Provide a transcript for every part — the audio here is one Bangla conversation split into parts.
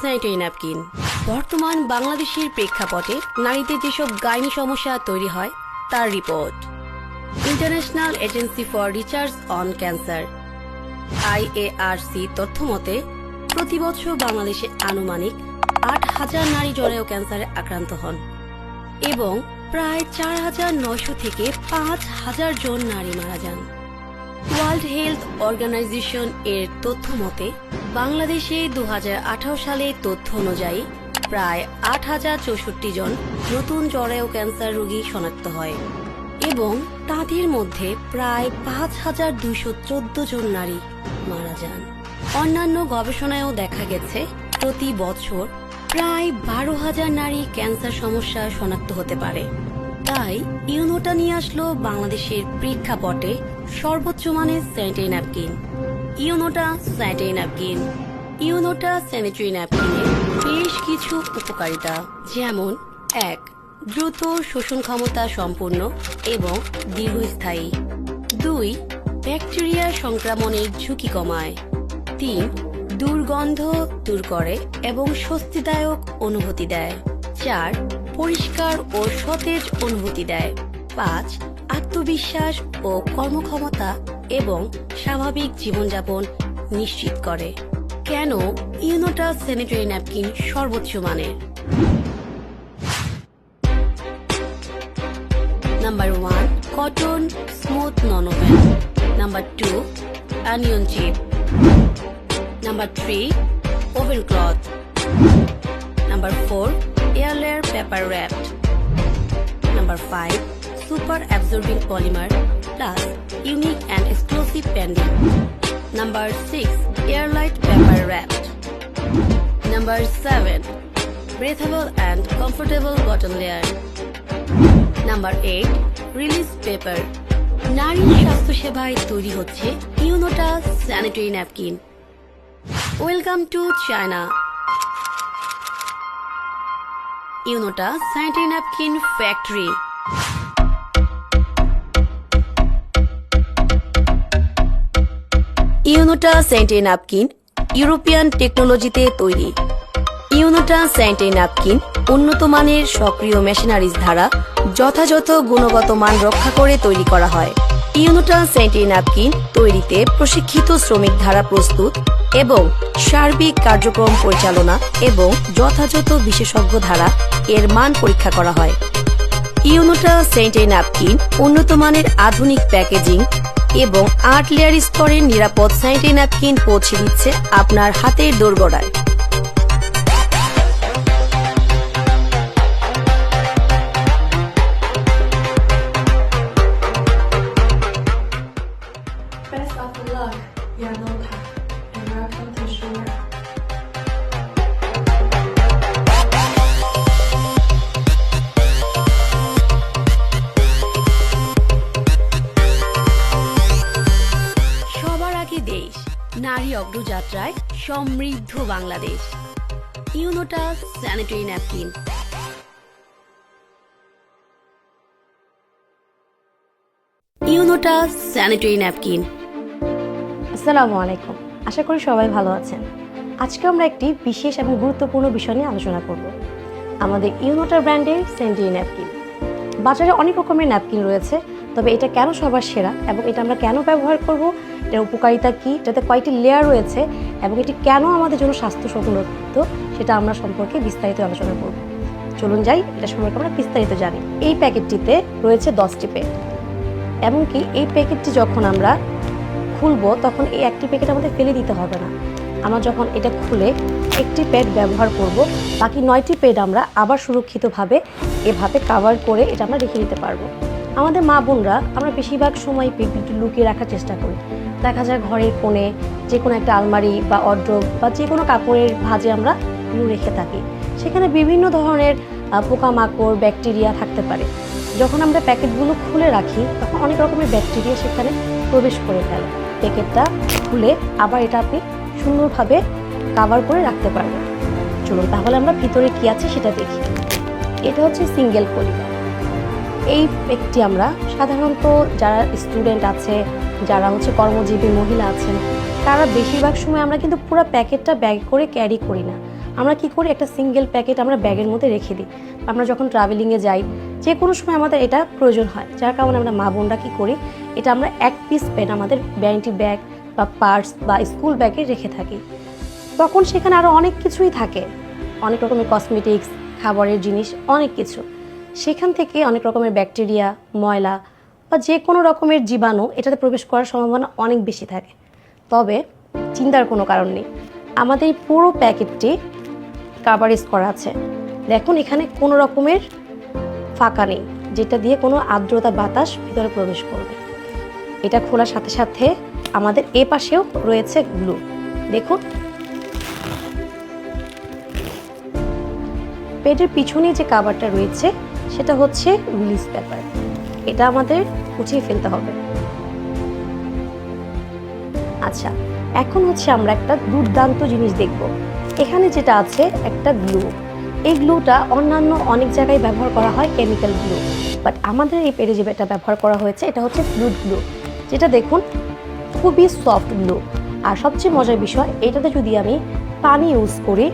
স্যানিটারি ন্যাপকিন বর্তমান বাংলাদেশের প্রেক্ষাপটে নারীদের যেসব গাইনি সমস্যা তৈরি হয় তার report. International agency for research on cancer IARC তথ্য মতে প্রতি বছর বাংলাদেশে আনুমানিক 8,000 নারী জরায়ু ক্যান্সারে আক্রান্ত হন এবং প্রায় 4,900 থেকে 5,000 জন নারী মারা যান। ওয়ার্ল্ড হেলথ অর্গানাইজেশন এর তথ্য মতে বাংলাদেশে 2018 সালে তথ্য অনুযায়ী প্রায় 8,064 জন নতুন জরায়ু ক্যান্সার রোগী শনাক্ত হয় এবং তাদের মধ্যে প্রায় 5,214 জন নারী মারা যান। অন্যান্য গবেষণায়ও দেখা গেছে প্রতি বছর প্রায় 12,000 নারী ক্যান্সার সমস্যা শনাক্ত হতে পারে। তাই ইউনোটা নিয়ে আসলো বাংলাদেশের প্রেক্ষাপটে সর্বোচ্চ মানের স্যানিটারি ন্যাপকিন। ইউনোটা স্যানিটারি ন্যাপকিন। ইউনোটা স্যানিটারি ন্যাপকিনের বেশ কিছু উপকারিতা, যেমন 1. দ্রুত শোষণ ক্ষমতা সম্পন্ন এবং দীর্ঘস্থায়ী। 2. ব্যাকটেরিয়া সংক্রমণের ঝুঁকি কমায়। 3. দুর্গন্ধ দূর করে এবং স্বস্তিদায়ক অনুভূতি দেয়। 4. পরিষ্কার ও সতেজ অনুভূতি দেয়। 5. আত্মবিশ্বাস ও কর্মক্ষমতা এবং স্বাভাবিক জীবনযাপন নিশ্চিত করে। কেন ইউনোটা স্যানিটারি ন্যাপকিন সর্বোচ্চ মানের? Number 1. Cotton smooth non-oven. Number 2. Onion chip. Number 3. Oven cloth. Number 4. Air layer paper wrapped. Number 5. Super absorbing polymer plus unique and exclusive bending. Number 6. Airlight paper wrapped. Number 7. Breathable and comfortable bottom layer. Number 8. Release paper. নারী স্বাস্থ্য সেবায় তৈরি হচ্ছে ইউনোটা sanitary napkin. Welcome to China. ইউনোটা স্যানিটারি ন্যাপকিন ফ্যাক্টরি। ইউনোটা স্যানিটারি ন্যাপকিন ইউরোপিয়ান টেকনোলজিতে তৈরি। ইউনোটা স্যানিটারি ন্যাপকিন উন্নত মানের সক্রিয় মেশিনারিজ দ্বারা যথাযথ গুণগত মান রক্ষা করে তৈরি করা হয়। ইউনোটা স্যানিটারি ন্যাপকিন তৈরিতে প্রশিক্ষিত শ্রমিক দ্বারা প্রস্তুত এবং সার্বিক কার্যক্রম পরিচালনা এবং যথাযথ বিশেষজ্ঞ দ্বারা এর মান পরীক্ষা করা হয়। ইউনোটা স্যানিটারি ন্যাপকিন উন্নত মানের আধুনিক প্যাকেজিং এবং 8 লেয়ার স্তরের নিরাপদ স্যানিটারি ন্যাপকিন পৌঁছে দিচ্ছে আপনার হাতের দোরগোড়ায়। Best of luck, Yanota, and welcome to Shura. সবার আগে দেশ, নারী অগ্রযাত্রায় সমৃদ্ধ বাংলাদেশ। ইউনোটা স্যানিটারি ন্যাপকিন। ইউনোটা স্যানিটারি ন্যাপকিন। আসসালামু আলাইকুম, আশা করি সবাই ভালো আছেন। আজকে আমরা একটি বিশেষ এবং গুরুত্বপূর্ণ বিষয় নিয়ে আলোচনা করব, আমাদের ইউনোটা ব্র্যান্ডের স্যানিটারি ন্যাপকিন। বাজারে অনেক রকমের ন্যাপকিন রয়েছে, তবে এটা কেন সবার সেরা এবং এটা আমরা কেন ব্যবহার করব, এটার উপকারিতা কী, এটাতে কয়টি লেয়ার রয়েছে এবং এটি কেন আমাদের জন্য স্বাস্থ্যসম্মত, সেটা আমরা সম্পর্কে বিস্তারিত আলোচনা করব। চলুন যাই, এটা সম্পর্কে আমরা বিস্তারিত জানি। এই প্যাকেটটিতে রয়েছে 10টি প্যাক। এমনকি এই প্যাকেটটি যখন আমরা খুলবো তখন এই একটি প্যাকেট আমাদের ফেলে দিতে হবে না। আমরা যখন এটা খুলে একটি প্যাড ব্যবহার করব, বাকি 9টি প্যাড আমরা আবার সুরক্ষিতভাবে এভাবে কাভার করে এটা আমরা রেখে দিতে পারবো। আমাদের মা বোনরা আমরা বেশিরভাগ সময় প্যাকেটটি লুকিয়ে রাখার চেষ্টা করি। দেখা যায় ঘরের কোণে যে কোনো একটা আলমারি বা ওয়ারড্রোব বা যে কোনো কাপড়ের ভাঁজে আমরা এগুলো রেখে থাকি। সেখানে বিভিন্ন ধরনের পোকামাকড়, ব্যাকটেরিয়া থাকতে পারে। যখন আমরা প্যাকেটগুলো খুলে রাখি তখন অনেক রকমের ব্যাকটেরিয়া সেখানে প্রবেশ করে ফেলে। প্যাকেটটা খুলে আবার এটা আপনি সুন্দরভাবে কাভার করে রাখতে পারবেন। চলুন তাহলে আমরা ভিতরে কি আছে সেটা দেখি। এটা হচ্ছে সিঙ্গেল পলি। এই প্যাকটি আমরা সাধারণত যারা স্টুডেন্ট আছে, যারা হচ্ছে কর্মজীবী মহিলা আছেন, তারা বেশিরভাগ সময় আমরা কিন্তু পুরো প্যাকেটটা ব্যাগ করে ক্যারি করি না। আমরা কি করি, একটা সিঙ্গেল প্যাকেট আমরা ব্যাগের মধ্যে রেখে দিই। আমরা যখন ট্রাভেলিংয়ে যাই, যে কোনো সময় আমাদের এটা প্রয়োজন হয়, যার কারণে আমরা মা বোনরা কী করি, এটা আমরা এক পিস পেন আমাদের ভ্যানিটি ব্যাগ বা পার্স বা স্কুল ব্যাগে রেখে থাকি। তখন সেখানে আরও অনেক কিছুই থাকে, অনেক রকমের কসমেটিক্স, খাবারের জিনিস, অনেক কিছু। সেখান থেকে অনেক রকমের ব্যাকটেরিয়া, ময়লা বা যে কোনো রকমের জীবাণু এটাতে প্রবেশ করার সম্ভাবনা অনেক বেশি থাকে। তবে চিন্তার কোনো কারণ নেই, আমাদের এই পুরো প্যাকেটটি কাভারেজ করা আছে। দেখুন এখানে কোনো রকমের ফাঁকা নেই, যেটা দিয়ে কোনো আর্দ্রতা বাতাস ভিতরে প্রবেশ করবে। এটা খোলার সাথে সাথে আমাদের এ পাশেও রয়েছে গ্লু। দেখুন পেটের পিছনে যে কাভারটা রয়েছে সেটা হচ্ছে রিলিজ পেপার, এটা আমাদের উঠিয়ে ফেলতে হবে। আচ্ছা, এখন হচ্ছে আমরা একটা দুর্দান্ত জিনিস দেখব। এখানে যেটা আছে একটা গ্লু, এই গ্লুটা অন্যান্য অনেক জায়গায় ব্যবহার করা হয় কেমিক্যাল গ্লু, বাট আমাদের এই পেটে যেটা ব্যবহার করা হয়েছে এটা হচ্ছে ফ্লুইড গ্লু, যেটা দেখুন খুবই সফট গ্লু। আর সবচেয়ে মজার বিষয়, এটাতে যদি আমি পানি ইউজ করি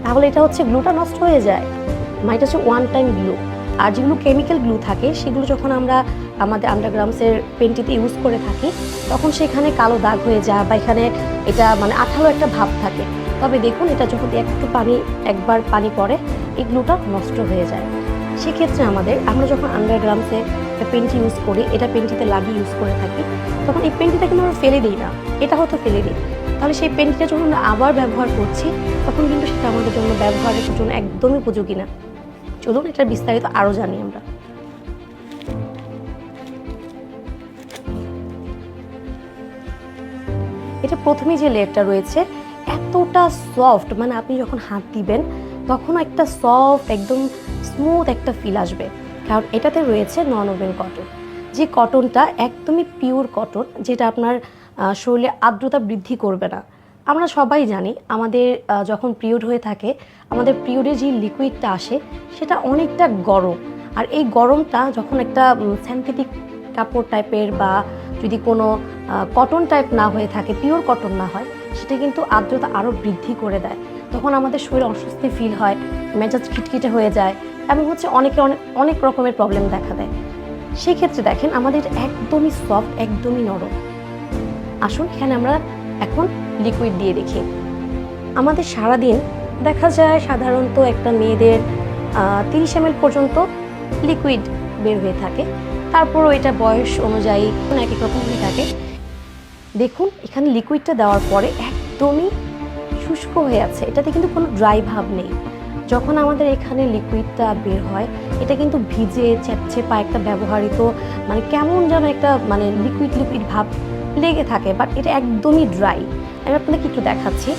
তাহলে এটা হচ্ছে গ্লুটা নষ্ট হয়ে যায়, মানে এটা হচ্ছে ওয়ান টাইম গ্লু। আর যেগুলো কেমিক্যাল গ্লু থাকে সেগুলো যখন আমরা আমাদের আন্ডারগ্রাউন্ডসের পেনটিতে ইউজ করে থাকি তখন সেখানে কালো দাগ হয়ে যায় বা এখানে এটা মানে আঠালো একটা ভাব থাকে। তবে দেখুন এটা যখন একবার পানি পড়ে এই গ্লুটা নষ্ট হয়ে যায়। সেক্ষেত্রে আমরা যখন আন্ডারগ্রাউন্ডসে একটা পেনটি ইউজ করি, এটা পেনটিতে লাগিয়ে ইউজ করে থাকি, তখন এই পেনটিটা কিন্তু আমরা ফেলে দিই না, এটা হয়তো ফেলে দিই, তাহলে সেই পেনটিটা যখন আমরা আবার ব্যবহার করছি তখন কিন্তু সেটা আমাদের জন্য ব্যবহারের জন্য একদমই উপযোগী না। চলুন এটার বিস্তারিত আরও জানি আমরা। এটা প্রথমে যে লেয়ারটা রয়েছে এতটা সফট, মানে আপনি যখন হাত দিবেন তখন একটা সফট একদম স্মুথ একটা ফিল আসবে, কারণ এটাতে রয়েছে নন ওভেন কটন। যে কটনটা একদমই পিওর কটন, যেটা আপনার শরীরে আর্দ্রতা বৃদ্ধি করবে না। আমরা সবাই জানি আমাদের যখন পিরিয়ড হয়ে থাকে আমাদের পিরিয়ডে যে লিকুইডটা আসে সেটা অনেকটা গরম, আর এই গরমটা যখন একটা সিনথেটিক কাপড় টাইপের বা যদি কোনো কটন টাইপ না হয়ে থাকে, পিওর কটন না হয়, সেটা কিন্তু আর্দ্রতা আরও বৃদ্ধি করে দেয়। তখন আমাদের শরীরে অস্বস্তি ফিল হয়, মেজাজ খিটখিটে হয়ে যায় এবং হচ্ছে অনেক রকমের প্রবলেম দেখা দেয়। সেই ক্ষেত্রে দেখেন আমাদের এটা একদমই সফট, একদমই নরম। আসুন এখানে আমরা এখন লিকুইড দিয়ে দেখি। আমাদের সারাদিন দেখা যায় সাধারণত একটা মেয়েদের 30 ml পর্যন্ত লিকুইড বের হয়ে থাকে, তারপরও এটা বয়স অনুযায়ী এক এক রকম হয়ে থাকে। দেখুন এখানে লিকুইডটা দেওয়ার পরে একদমই শুষ্ক হয়ে আছে, এটাতে কিন্তু কোনো ড্রাই ভাব নেই। যখন আমাদের এখানে লিকুইডটা বের হয় এটা কিন্তু ভিজে চ্যাপচেপা একটা ব্যবহৃত মানে কেমন যেন একটা মানে লিকুইড ভাব লেগে থাকে, বাট এটা একদমই ড্রাই। আমি আপনাদেরকে একটু দেখাচ্ছি,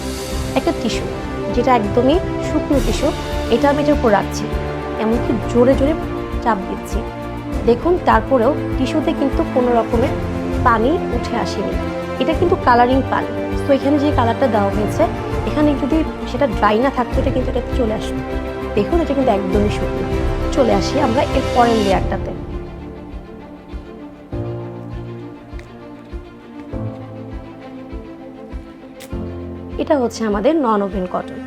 একটা টিস্যু যেটা একদমই শুকনো টিস্যু, এটা আমি এটার উপর রাখছি, এমনকি জোরে জোরে চাপ দিচ্ছি। দেখুন তারপরেও টিস্যুতে কিন্তু কোনো রকমের পানি উঠে আসেনি, এটা কিন্তু কালারিং পানি। তো এখানে যে কালারটা দেওয়া হয়েছে এখানে যদি সেটা ড্রাই না থাকতো এটা কিন্তু এটা চলে আসবে। দেখুন এটা কিন্তু একদমই শুকনো। চলে আসি আমরা এর পরের লেয়ারটাতে। এটা হচ্ছে আমাদের নন ওভেন কটন,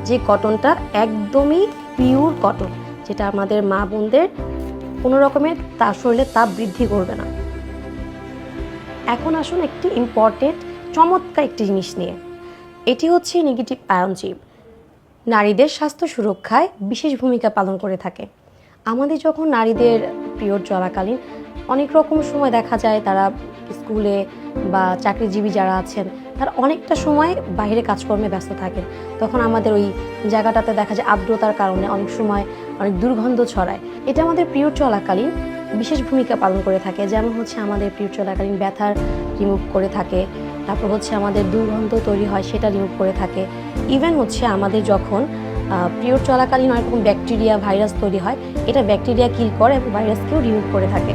যে কটনটা একদমই পিওর কটন, যেটা আমাদের মা বোনদের কোনো রকমের তার শরীরে তাপ বৃদ্ধি করবে না। এখন আসুন একটি ইম্পর্টেন্ট চমৎকার একটি জিনিস নিয়ে, এটি হচ্ছে নেগেটিভ আয়ন চিপ। নারীদের স্বাস্থ্য সুরক্ষায় বিশেষ ভূমিকা পালন করে থাকে। আমাদের যখন নারীদের পিরিয়ড চলাকালীন অনেক রকম সময় দেখা যায় তারা স্কুলে বা চাকরিজীবী যারা আছেন তারা অনেকটা সময় বাইরে কাজকর্মে ব্যস্ত থাকেন, তখন আমাদের ওই জায়গাটাতে দেখা যায় আর্দ্রতার কারণে অনেক সময় অনেক দুর্গন্ধ ছড়ায়। এটা আমাদের পিরিয়ড চলাকালীন বিশেষ ভূমিকা পালন করে থাকে, যেমন হচ্ছে আমাদের পিরিয়ড চলাকালীন ব্যথার রিমুভ করে থাকে, তারপর হচ্ছে আমাদের দুর্গন্ধ তৈরি হয় সেটা রিমুভ করে থাকে। ইভেন হচ্ছে আমাদের যখন পিরিয়ড চলাকালীন অনেক রকম ব্যাকটেরিয়া ভাইরাস তৈরি হয়, এটা ব্যাকটেরিয়া কিল করে এবং ভাইরাসকেও রিমুভ করে থাকে।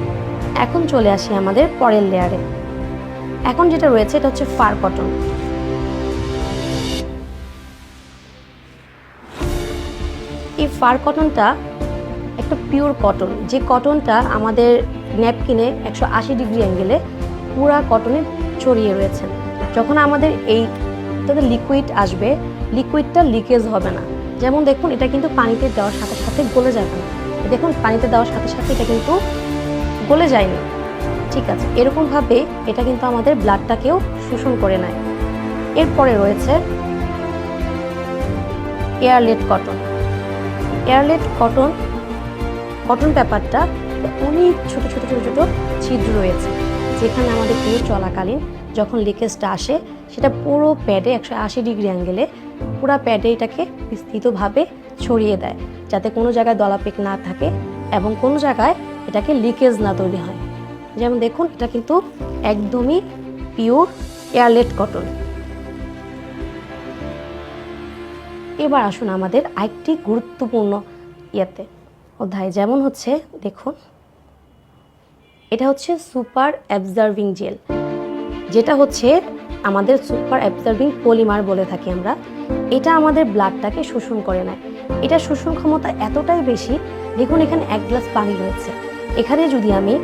এখন চলে আসি আমাদের পরের লেয়ারে। এখন যেটা রয়েছে এটা হচ্ছে ফার কটন। এই ফার কটনটা একটা পিওর কটন, যে কটনটা আমাদের ন্যাপকিনে 180 ডিগ্রি অ্যাঙ্গেলে পুরা কটনে ছড়িয়ে রয়েছে। যখন আমাদের এইটাতে লিকুইড আসবে লিকুইডটা লিকেজ হবে না। যেমন দেখুন, এটা কিন্তু পানিতে দেওয়ার সাথে সাথে গলে যাবে না। দেখুন, পানিতে দেওয়ার সাথে সাথে এটা কিন্তু গলে যায়নি। ঠিক আছে, এরকমভাবে এটা কিন্তু আমাদের ব্লাডটাকেও শোষণ করে নেয়। এরপরে রয়েছে এয়ারলেট কটন। এয়ারলেট কটন পেপারটা অনেক ছোট ছোট ছোট ছোট ছিদ্র রয়েছে, যেখানে আমাদের পিরিয়ড চলাকালীন যখন লিকেজটা আসে সেটা পুরো প্যাডে 180 ডিগ্রি অ্যাঙ্গেলে পুরো প্যাডে এটাকে বিস্তৃতভাবে ছড়িয়ে দেয়, যাতে কোনো জায়গায় দলাপেক না থাকে এবং কোনো জায়গায় এটাকে লিকেজ না তৈরি হয়। যেমন দেখুন, এটা কিন্তু একদমই পিওর এয়ারলেট কটন। এবার আসুন আমাদের আরেকটি গুরুত্বপূর্ণ অধ্যায়, যেমন হচ্ছে দেখুন, এটা হচ্ছে সুপার অ্যাবজার্ভিং জেল, যেটা হচ্ছে আমাদের সুপার অ্যাবজার্ভিং পলিমার বলে থাকি আমরা। এটা আমাদের ব্লাডটাকে শোষণ করে নেয়। এটা শোষণ ক্ষমতা এতটাই বেশি, দেখুন এখানে 1 গ্লাস পানি রয়েছে, এখানে যদি আমি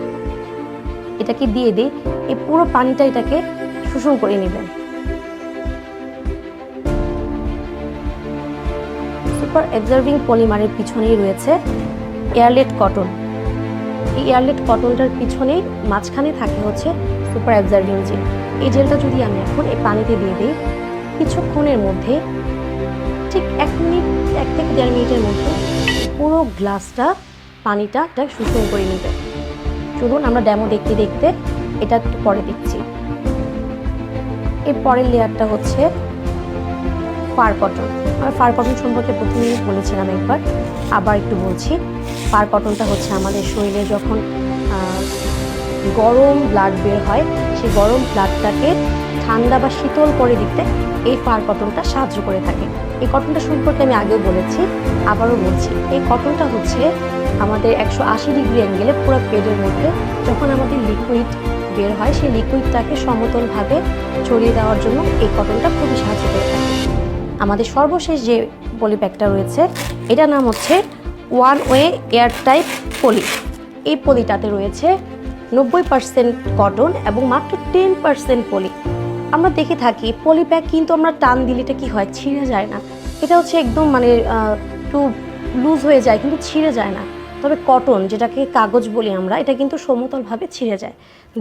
এটাকে দিয়ে দিই, এই পুরো পানিটা এটাকে শোষণ করে নেবেন। সুপার অ্যাবজার্ভিং পলিমারের পিছনেই রয়েছে এয়ারলেট কটন। এই এয়ারলেট কটনটার পিছনেই মাঝখানে থাকে হচ্ছে সুপার অ্যাবজার্ভিং জেল। এই জেলটা যদি আমি এখন এই পানিতে দিয়ে দিই, কিছুক্ষণের মধ্যে, ঠিক 1 থেকে 1.5 মিনিটের মধ্যে পুরো গ্লাসটা পানিটা শোষণ করে নেবে। চলুন আমরা ডেমো দেখতে দেখতে এটা একটু পরে দেখছি। এর পরের লেয়ারটা হচ্ছে ফার কটন। আমরা ফার কটন সম্পর্কে প্রথমেই বলেছিলাম একবার, আবার একটু বলছি। ফার কটনটা হচ্ছে আমাদের শরীরে যখন গরম ব্লাড বের হয়, সেই গরম ব্লাডটাকে ঠান্ডা বা শীতল করে দিতে এই ফার কটনটা সাহায্য করে থাকে। এই কটনটা সম্পর্কে আমি আগেও বলেছি, আবারও বলছি। এই কটনটা হচ্ছে আমাদের 180 ডিগ্রি অ্যাঙ্গেলে পুরো পেডের মধ্যে যখন আমাদের লিকুইড বের হয়, সেই লিকুইডটাকে সমতলভাবে ছড়িয়ে দেওয়ার জন্য এই কটনটা খুবই সাহায্য করে থাকে। আমাদের সর্বশেষ যে পলিপ্যাকটা রয়েছে, এটার নাম হচ্ছে ওয়ান ওয়ে এয়ার টাইপ পলি। এই পলিটাতে রয়েছে 90% কটন এবং মাত্র 10% পলি। আমরা দেখে থাকি পলিপ্যাক কিন্তু আমরা টান দিলে এটা কি হয়, ছিঁড়ে যায় না। এটা হচ্ছে একদম একটু লুজ হয়ে যায়, কিন্তু ছিঁড়ে যায় না। তবে কটন, যেটাকে কাগজ বলি আমরা, এটা কিন্তু সমতলভাবে ছিঁড়ে যায়।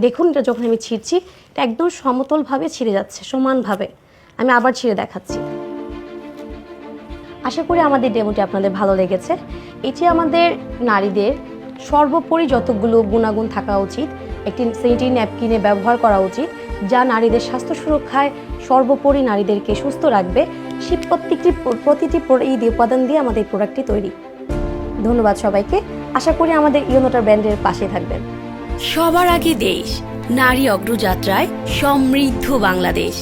দেখুন, এটা যখন আমি ছিঁড়ছি, এটা একদম সমতলভাবে ছিঁড়ে যাচ্ছে, সমানভাবে। আমি আবার ছিঁড়ে দেখাচ্ছি। আশা করি আমাদের ডেমোটি আপনাদের ভালো লেগেছে। এটি আমাদের নারীদের সর্বোপরি যতগুলো গুণাগুণ থাকা উচিত একটি স্যানিটারি ন্যাপকিনে ব্যবহার করা উচিত, যা নারীদের স্বাস্থ্য সুরক্ষায় সর্বোপরি নারীদেরকে সুস্থ রাখবে, সেই প্রতিটি এই উপাদান দিয়ে আমাদের প্রোডাক্টটি তৈরি। ধন্যবাদ সবাইকে। আশা করি আমাদের ইউনোটার ব্র্যান্ডের পাশে থাকবেন। সবার আগে দেশ, নারী অগ্রযাত্রায় সমৃদ্ধ বাংলাদেশ।